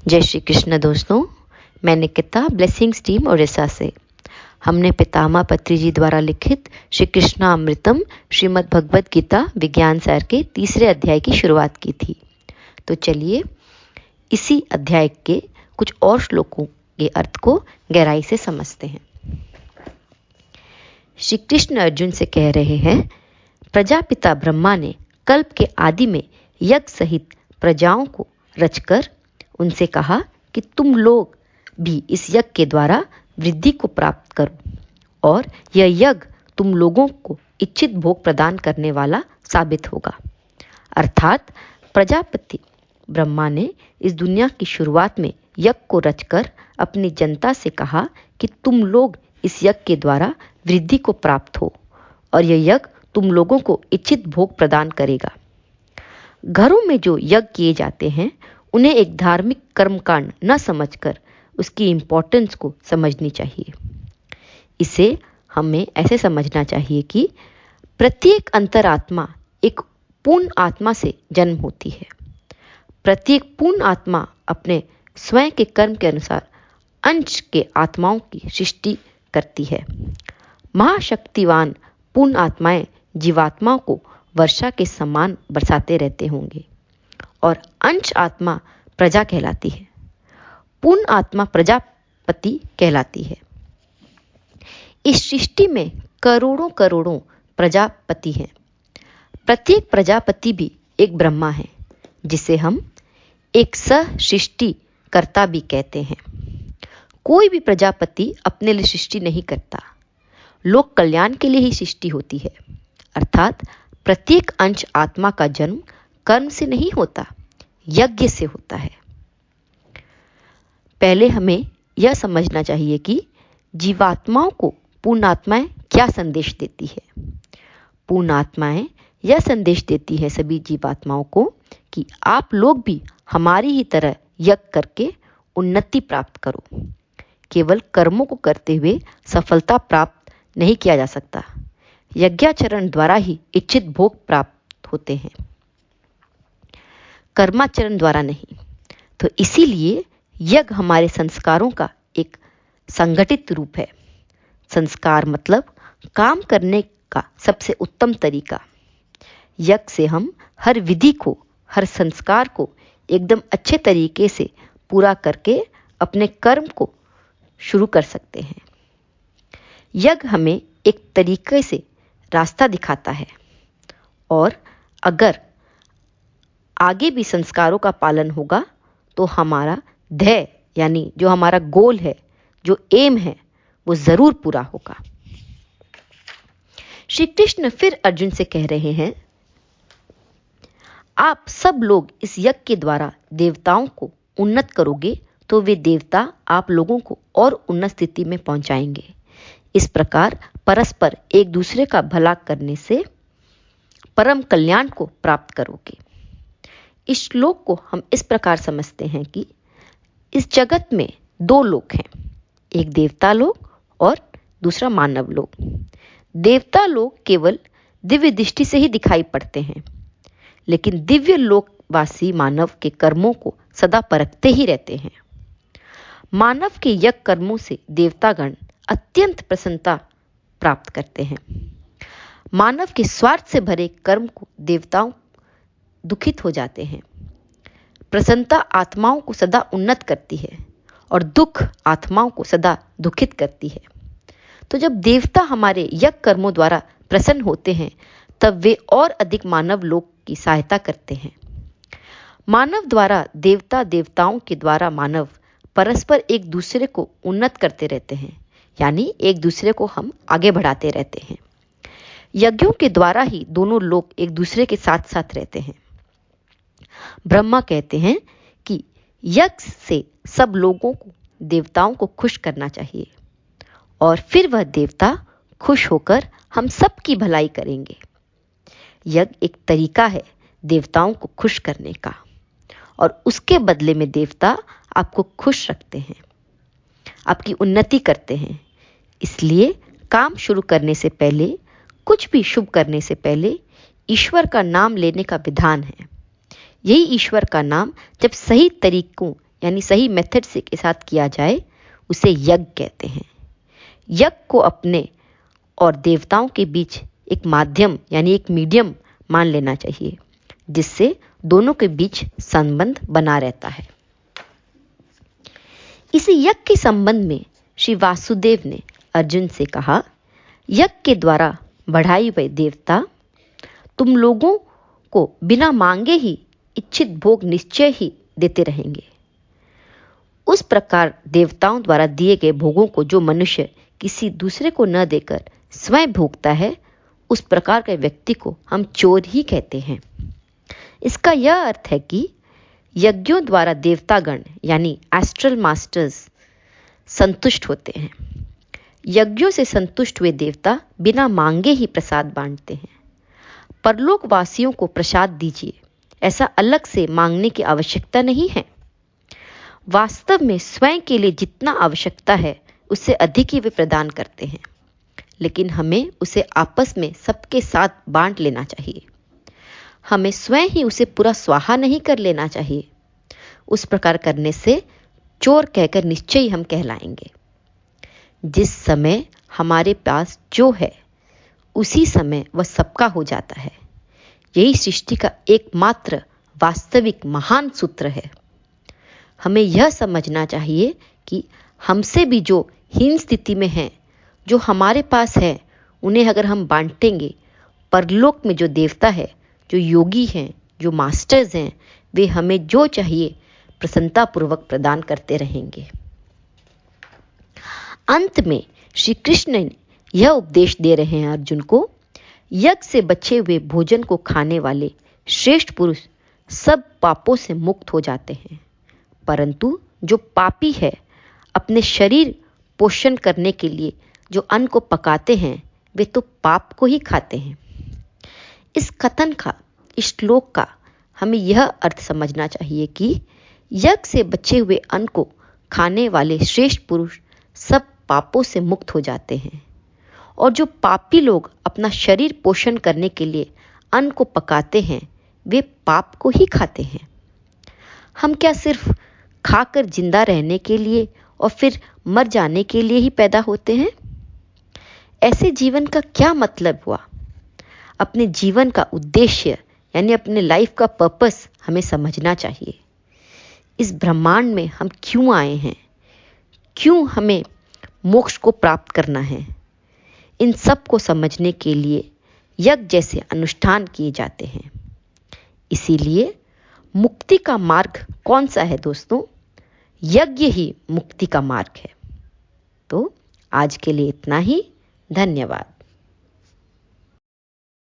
जय श्री कृष्ण दोस्तों, मैं निकिता ब्लेसिंग्स टीम उड़ीसा से। हमने पितामह पत्री जी द्वारा लिखित श्री कृष्णामृतम श्रीमद् भगवद गीता विज्ञान सार के 3 अध्याय की शुरुआत की थी। तो चलिए इसी अध्याय के कुछ और श्लोकों के अर्थ को गहराई से समझते हैं। श्री कृष्ण अर्जुन से कह रहे हैं, प्रजापिता ब्रह्मा ने कल्प के आदि में यज्ञ सहित प्रजाओं को रचकर उनसे कहा कि तुम लोग भी इस यज्ञ के द्वारा वृद्धि को प्राप्त करो और यह यज्ञ तुम लोगों को इच्छित भोग प्रदान करने वाला साबित होगा। अर्थात प्रजापति ब्रह्मा ने इस दुनिया की शुरुआत में यज्ञ को रचकर अपनी जनता से कहा कि तुम लोग इस यज्ञ के द्वारा वृद्धि को प्राप्त हो और यह यज्ञ तुम लोगों को इच्छित भोग प्रदान करेगा। घरों में जो यज्ञ किए जाते हैं उन्हें एक धार्मिक कर्मकांड न समझकर उसकी इम्पोर्टेंस को समझनी चाहिए। इसे हमें ऐसे समझना चाहिए कि प्रत्येक अंतरात्मा एक पूर्ण आत्मा से जन्म होती है। प्रत्येक पूर्ण आत्मा अपने स्वयं के कर्म के अनुसार अंश के आत्माओं की सृष्टि करती है। महाशक्तिवान पूर्ण आत्माएं जीवात्माओं को वर्षा के समान बरसाते रहते होंगे और अंश आत्मा प्रजा कहलाती है। पूर्ण आत्मा प्रजापति कहलाती है। इस सृष्टि में करोड़ों करोड़ों प्रजापति हैं। प्रत्येक प्रजापति भी एक ब्रह्मा है, जिसे हम एक सह सृष्टि कर्ता भी कहते हैं। कोई भी प्रजापति अपने लिए सृष्टि नहीं करता, लोक कल्याण के लिए ही सृष्टि होती है। अर्थात प्रत्येक अंश आत्मा का जन्म कर्म से नहीं होता, यज्ञ से होता है। पहले हमें यह समझना चाहिए कि जीवात्माओं को पूर्ण आत्माएं क्या संदेश देती है। पूर्ण आत्माएं यह संदेश देती है सभी जीवात्माओं को कि आप लोग भी हमारी ही तरह यज्ञ करके उन्नति प्राप्त करो। केवल कर्मों को करते हुए सफलता प्राप्त नहीं किया जा सकता। यज्ञाचरण द्वारा ही इच्छित भोग प्राप्त होते हैं, कर्माचरण द्वारा नहीं। तो इसीलिए यज्ञ हमारे संस्कारों का एक संगठित रूप है। संस्कार मतलब काम करने का सबसे उत्तम तरीका। यज्ञ से हम हर विधि को, हर संस्कार को एकदम अच्छे तरीके से पूरा करके अपने कर्म को शुरू कर सकते हैं। यज्ञ हमें एक तरीके से रास्ता दिखाता है और अगर आगे भी संस्कारों का पालन होगा तो हमारा ध्येय यानी जो हमारा गोल है, जो एम है, वो जरूर पूरा होगा। श्री कृष्ण फिर अर्जुन से कह रहे हैं, आप सब लोग इस यज्ञ के द्वारा देवताओं को उन्नत करोगे तो वे देवता आप लोगों को और उन्नत स्थिति में पहुंचाएंगे। इस प्रकार परस्पर एक दूसरे का भला करने से परम कल्याण को प्राप्त करोगे। इस श्लोक को हम इस प्रकार समझते हैं कि इस जगत में 2 लोक हैं, एक देवता लोक और दूसरा मानव लोक। देवता लोक केवल दिव्य दृष्टि से ही दिखाई पड़ते हैं, लेकिन दिव्य लोकवासी मानव के कर्मों को सदा परखते ही रहते हैं। मानव के यज्ञ कर्मों से देवतागण अत्यंत प्रसन्नता प्राप्त करते हैं। मानव के स्वार्थ से भरे कर्म को देवताओं दुखित हो जाते हैं। प्रसन्नता आत्माओं को सदा उन्नत करती है और दुख आत्माओं को सदा दुखित करती है। तो जब देवता हमारे यज्ञ कर्मों द्वारा प्रसन्न होते हैं तब वे और अधिक मानव लोक की सहायता करते हैं। मानव द्वारा देवता, देवताओं के द्वारा मानव परस्पर एक दूसरे को उन्नत करते रहते हैं, यानी एक दूसरे को हम आगे बढ़ाते रहते हैं। यज्ञों के द्वारा ही दोनों लोग एक दूसरे के साथ साथ रहते हैं। ब्रह्मा कहते हैं कि यज्ञ से सब लोगों को, देवताओं को खुश करना चाहिए और फिर वह देवता खुश होकर हम सब की भलाई करेंगे। यज्ञ एक तरीका है देवताओं को खुश करने का और उसके बदले में देवता आपको खुश रखते हैं, आपकी उन्नति करते हैं। इसलिए काम शुरू करने से पहले, कुछ भी शुभ करने से पहले ईश्वर का नाम लेने का विधान है। यही ईश्वर का नाम जब सही तरीकों यानी सही मेथड से के साथ किया जाए उसे यज्ञ कहते हैं। यज्ञ को अपने और देवताओं के बीच एक माध्यम यानी एक मीडियम मान लेना चाहिए, जिससे दोनों के बीच संबंध बना रहता है। इसी यज्ञ के संबंध में श्री वासुदेव ने अर्जुन से कहा, यज्ञ के द्वारा बढ़ाई हुए देवता तुम लोगों को बिना मांगे ही इच्छित भोग निश्चय ही देते रहेंगे। उस प्रकार देवताओं द्वारा दिए गए भोगों को जो मनुष्य किसी दूसरे को न देकर स्वयं भोगता है, उस प्रकार के व्यक्ति को हम चोर ही कहते हैं। इसका यह अर्थ है कि यज्ञों द्वारा देवतागण यानी एस्ट्रल मास्टर्स संतुष्ट होते हैं। यज्ञों से संतुष्ट हुए देवता बिना मांगे ही प्रसाद बांटते हैं। परलोकवासियों को प्रसाद दीजिए, ऐसा अलग से मांगने की आवश्यकता नहीं है। वास्तव में स्वयं के लिए जितना आवश्यकता है उससे अधिक ही वे प्रदान करते हैं, लेकिन हमें उसे आपस में सबके साथ बांट लेना चाहिए। हमें स्वयं ही उसे पूरा स्वाहा नहीं कर लेना चाहिए। उस प्रकार करने से चोर कहकर निश्चय ही हम कहलाएंगे। जिस समय हमारे पास जो है उसी समय वह सबका हो जाता है। यही सृष्टि का एकमात्र वास्तविक महान सूत्र है। हमें यह समझना चाहिए कि हमसे भी जो हीन स्थिति में हैं, जो हमारे पास है, उन्हें अगर हम बांटेंगे, परलोक में जो देवता है, जो योगी हैं, जो मास्टर्स हैं, वे हमें जो चाहिए प्रसन्नतापूर्वक प्रदान करते रहेंगे। अंत में श्री कृष्ण यह उपदेश दे रहे हैं अर्जुन को, यज्ञ से बचे हुए भोजन को खाने वाले श्रेष्ठ पुरुष सब पापों से मुक्त हो जाते हैं, परंतु जो पापी है, अपने शरीर पोषण करने के लिए जो अन्न को पकाते हैं, वे तो पाप को ही खाते हैं। इस कथन का, इस श्लोक का हमें यह अर्थ समझना चाहिए कि यज्ञ से बचे हुए अन्न को खाने वाले श्रेष्ठ पुरुष सब पापों से मुक्त हो जाते हैं, और जो पापी लोग अपना शरीर पोषण करने के लिए अन्न को पकाते हैं, वे पाप को ही खाते हैं। हम क्या सिर्फ खाकर जिंदा रहने के लिए और फिर मर जाने के लिए ही पैदा होते हैं? ऐसे जीवन का क्या मतलब हुआ? अपने जीवन का उद्देश्य यानी अपने लाइफ का पर्पस हमें समझना चाहिए। इस ब्रह्मांड में हम क्यों आए हैं? क्यों हमें मोक्ष को प्राप्त करना है? इन सब को समझने के लिए यज्ञ जैसे अनुष्ठान किए जाते हैं। इसीलिए मुक्ति का मार्ग कौन सा है दोस्तों? यज्ञ ही मुक्ति का मार्ग है। तो आज के लिए इतना ही। धन्यवाद।